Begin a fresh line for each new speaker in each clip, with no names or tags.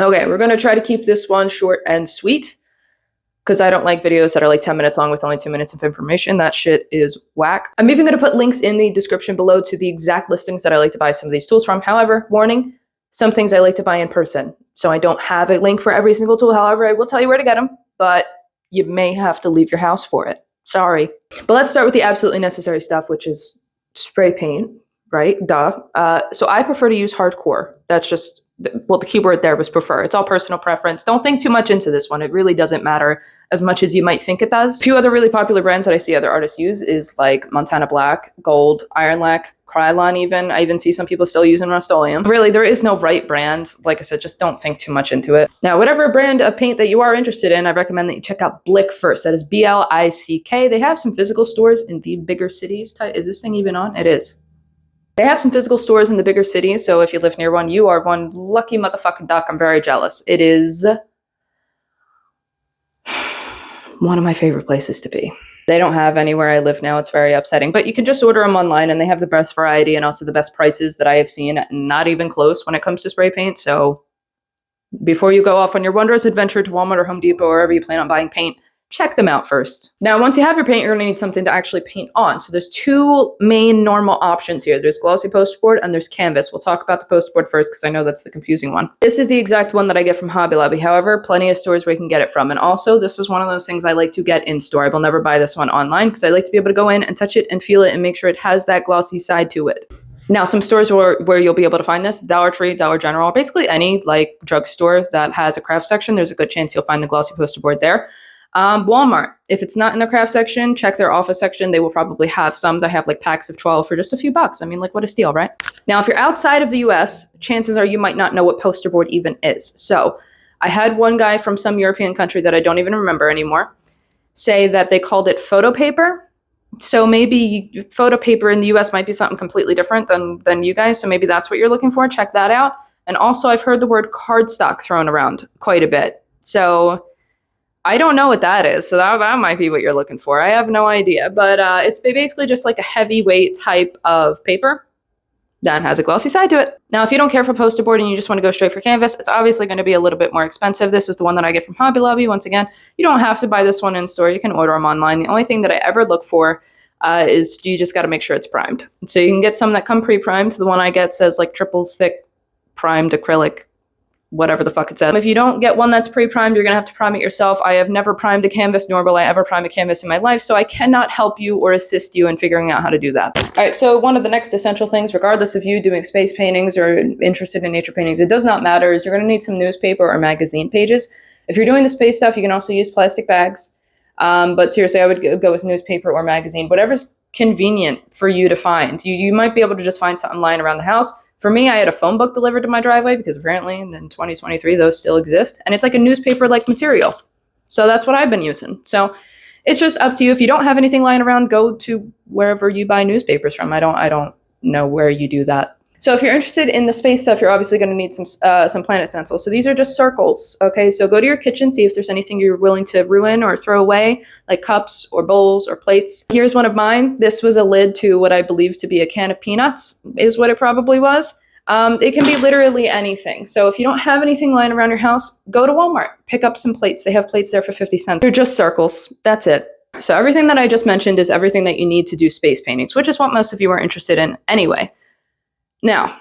Okay, we're going to try to keep this one short and sweet because I don't like videos that are like 10 minutes long with only 2 minutes of information. That shit is whack. I'm even going to put links in the description below to the exact listings that I like to buy some of these tools from. However, warning, some things I like to buy in person. So I don't have a link for every single tool. However, I will tell you where to get them, but you may have to leave your house for it. Sorry. But let's start with the absolutely necessary stuff, which is spray paint, right? Duh. So I prefer to use hardcore. That's just, well, the keyword there was prefer. It's all personal preference. Don't think too much into this one. It really doesn't matter as much as you might think it does. A few other really popular brands that I see other artists use is like Montana Black, Gold, Iron Lac, Krylon even. I even see some people still using Rust-Oleum. Really, there is no right brand. Like I said, just don't think too much into it. Now, whatever brand of paint that you are interested in, I recommend that you check out Blick first. That is B-L-I-C-K. They have some physical stores in the bigger cities. Is this thing even on? It is. They have some physical stores in the bigger cities, so if you live near one, you are one lucky motherfucking duck. I'm very jealous. It is one of my favorite places to be. They don't have anywhere I live now. It's very upsetting, but you can just order them online, and they have the best variety and also the best prices that I have seen. Not even close when it comes to spray paint. So before you go off on your wondrous adventure to Walmart or Home Depot or wherever you plan on buying paint, check them out first. Now, once you have your paint, you're going to need something to actually paint on. So there's two main normal options here. There's glossy poster board and there's canvas. We'll talk about the poster board first because I know that's the confusing one. This is the exact one that I get from Hobby Lobby. However, plenty of stores where you can get it from. And also, this is one of those things I like to get in store. I will never buy this one online because I like to be able to go in and touch it and feel it and make sure it has that glossy side to it. Now, some stores where you'll be able to find this, Dollar Tree, Dollar General, basically any like drugstore that has a craft section, there's a good chance you'll find the glossy poster board there. Walmart, if it's not in the craft section, check their office section. They will probably have some. They have like packs of 12 for just a few bucks. I mean, like, what a steal, right? Now, if you're outside of the US, chances are you might not know what poster board even is. So I had one guy from some European country that I don't even remember anymore say that they called it photo paper. So maybe photo paper in the US might be something completely different than you guys. So maybe that's what you're looking for. Check that out. And also I've heard the word cardstock thrown around quite a bit. So I don't know what that is, so that might be what you're looking for. I have no idea, but it's basically just like a heavyweight type of paper that has a glossy side to it. Now, if you don't care for poster board and you just want to go straight for canvas, it's obviously going to be a little bit more expensive. This is the one that I get from Hobby Lobby. Once again, you don't have to buy this one in store. You can order them online. The only thing that I ever look for is you just got to make sure it's primed. So you can get some that come pre-primed. The one I get says like triple thick primed acrylic, whatever the fuck it says. If you don't get one that's pre-primed, you're going to have to prime it yourself. I have never primed a canvas, nor will I ever prime a canvas in my life, so I cannot help you or assist you in figuring out how to do that. All right, so one of the next essential things, regardless of you doing space paintings or interested in nature paintings, it does not matter, is you're going to need some newspaper or magazine pages. If you're doing the space stuff, you can also use plastic bags, but seriously, I would go with newspaper or magazine, whatever's convenient for you to find. You might be able to just find something lying around the house. For me, I had a phone book delivered to my driveway because apparently in 2023, those still exist. And it's like a newspaper-like material. So that's what I've been using. So it's just up to you. If you don't have anything lying around, go to wherever you buy newspapers from. I don't know where you do that. So if you're interested in the space stuff, you're obviously going to need some planet stencils. So these are just circles, okay? So go to your kitchen, see if there's anything you're willing to ruin or throw away, like cups or bowls or plates. Here's one of mine. This was a lid to what I believe to be a can of peanuts, is what it probably was. It can be literally anything. So if you don't have anything lying around your house, go to Walmart, pick up some plates. They have plates there for 50 cents. They're just circles. That's it. So everything that I just mentioned is everything that you need to do space paintings, which is what most of you are interested in anyway. Now,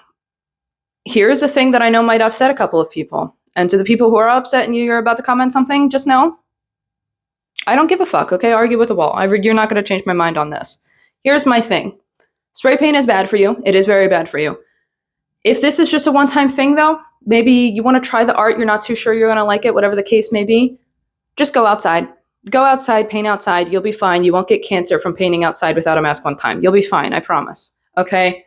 here's a thing that I know might upset a couple of people. And to the people who are upset and you're about to comment something, just know, I don't give a fuck, okay? Argue with a wall. You're not going to change my mind on this. Here's my thing. Spray paint is bad for you. It is very bad for you. If this is just a one-time thing, though, maybe you want to try the art, you're not too sure you're going to like it, whatever the case may be, just go outside. Go outside, paint outside. You'll be fine. You won't get cancer from painting outside without a mask one time. You'll be fine, I promise, okay?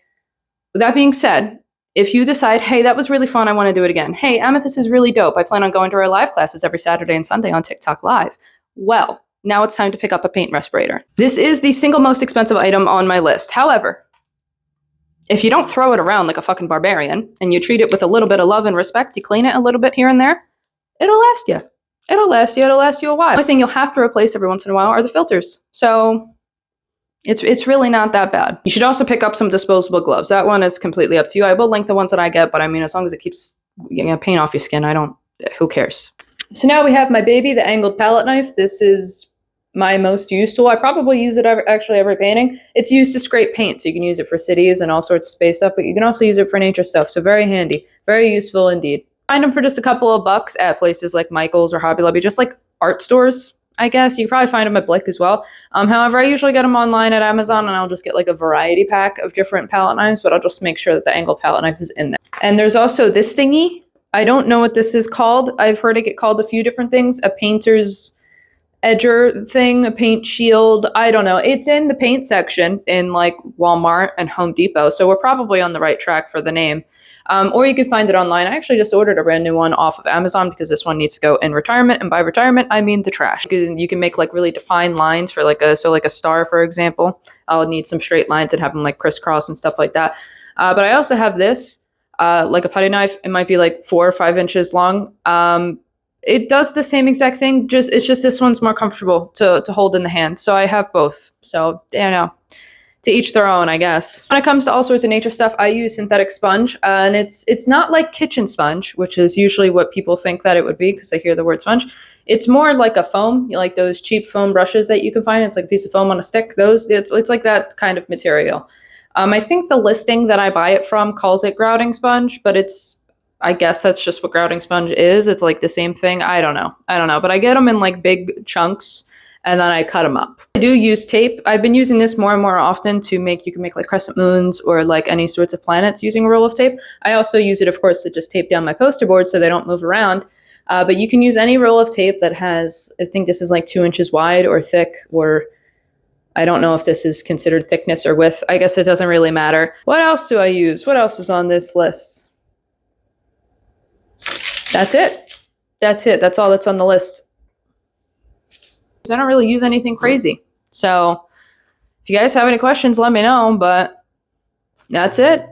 With that being said, if you decide, hey, that was really fun, I want to do it again. Hey, Amethyst is really dope. I plan on going to our live classes every Saturday and Sunday on TikTok Live. Well, now it's time to pick up a paint respirator. This is the single most expensive item on my list. However, if you don't throw it around like a fucking barbarian and you treat it with a little bit of love and respect, you clean it a little bit here and there, it'll last you. It'll last you a while. The only thing you'll have to replace every once in a while are the filters. So it's really not that bad. You should also pick up some disposable gloves. That one is completely up to you. I will link the ones that I get, but I mean, as long as it keeps paint off your skin, I don't who cares? So now we have my baby, the angled palette knife. This is my most used tool. I probably use it actually every painting. It's used to scrape paint, so you can use it for cities and all sorts of space stuff, but you can also use it for nature stuff, so very handy, very useful indeed. Find them for just a couple of bucks at places like Michael's or Hobby Lobby, just like art stores, I guess. You can probably find them at Blick as well. However, I usually get them online at Amazon, and I'll just get like a variety pack of different palette knives, but I'll just make sure that the angled palette knife is in there. And there's also this thingy. I don't know what this is called. I've heard it get called a few different things. A painter's edger thing, a paint shield. I don't know. It's in the paint section in like Walmart and Home Depot. So we're probably on the right track for the name. Or you can find it online. I actually just ordered a brand new one off of Amazon because this one needs to go in retirement. And by retirement, I mean the trash. You can make like really defined lines for like a star, for example. I'll need some straight lines and have them like crisscross and stuff like that. But I also have this, like a putty knife. It might be like 4 or 5 inches long. It does the same exact thing. It's just this one's more comfortable to hold in the hand. So I have both. So, you know, to each their own, I guess. When it comes to all sorts of nature stuff, I use synthetic sponge, and it's not like kitchen sponge, which is usually what people think that it would be because they hear the word sponge. It's more like a foam, like those cheap foam brushes that you can find. It's like a piece of foam on a stick. It's like that kind of material. I think the listing that I buy it from calls it grouting sponge, but I guess that's just what grouting sponge is. It's like the same thing. I don't know. But I get them in like big chunks and then I cut them up. I do use tape. I've been using this more and more often you can make like crescent moons or like any sorts of planets using a roll of tape. I also use it, of course, to just tape down my poster board so they don't move around. But you can use any roll of tape that has, I think this is like 2 inches wide or thick, or I don't know if this is considered thickness or width. I guess it doesn't really matter. What else do I use? What else is on this list? That's it. That's all that's on the list. I don't really use anything crazy. So if you guys have any questions, let me know, but that's it.